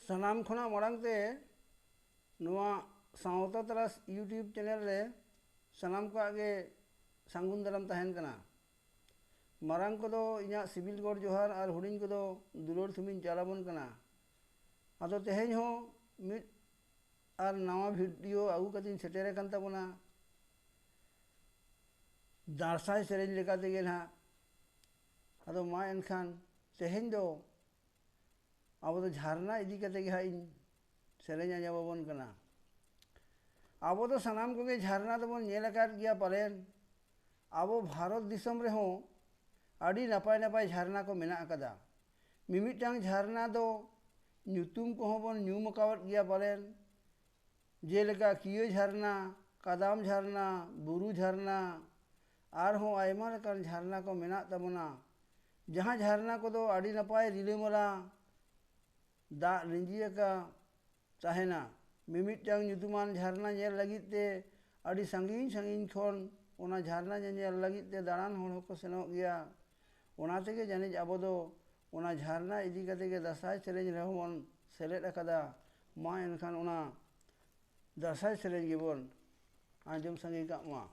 सानाम खना मारंगते नुआ सावता तरास यूट्यूब चैनल रे सानाम को आगे सांगुन दाराम तहन कना मारंग को दो इना सिविल गौर जोहार और हुडिंग को दो दुलोर थुमिन चालाबन कना आदो तेहेन हो मिट और नवा वीडियो आगू कतिन सेटेरे कान ताबोना दारसाय सेरेंज लेका तेगे ना आदो मा एनखान तेहेन दो आबो तो झारना इदी कते गे हाइन सेरेंज आंजाबाबन कना आबो तो सानाम को गे झारना तबन नेल आकाद गिया पालेन आबो भारत दिसम रे हो आडी नापाय नापाय झारना को मेना आकादा मिमिटांग झारना दो ᱧᱩᱛᱩᱢ को बन ᱧᱩᱢ आकावत गिया पालेन जेलेका कियो झरना कादाम झरना बुरु झरना और हो आयमा लेकान झरना को मेना तबना जहाँ झरना को दो आडी नापाय रिलेमला दा लिंजियका ताहेना मिमिटांग ᱧᱩᱛᱩᱢᱟन झरना ñᱮᱞ लगित ते आडी संगीन संगीन खन ओना झरना ñᱮᱧᱮᱞ लगित ते दाड़ान होड़ को सेनोग गिया ओना तेगे जानिज आबो दो ओना झरना इदी कते गे दासाय सेरेंज रेहबन सेलेद आकादा मा एनखान ओना दासाय सेरेंज गेबन आंजम संगी कामा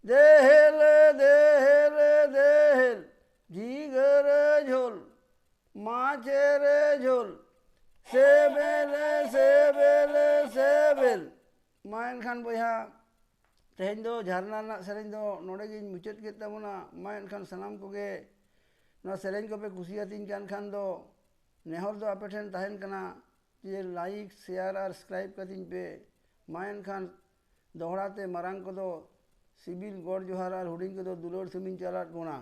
देहल देहल देहल झीगर झोल माछेर झोल सेबेल सेबेल सेबेल मा एनखान बयहा तेहें दो झारना रना सेरें दो नोडे गिन मुचाद केद ताबोना मा एनखान सानाम कोगे ना सेरें को पे कुसियातीन कान खान दो नेहर दो आपे ठेन ताहेन कना जे लाइक शेयर और सब्सक्राइब कतीन पे मा एनखान दोहराते मरांग को दो सिबिल गॉड जोहार और हुडिंग को दो दुलोर सुमिन चलाट बोना।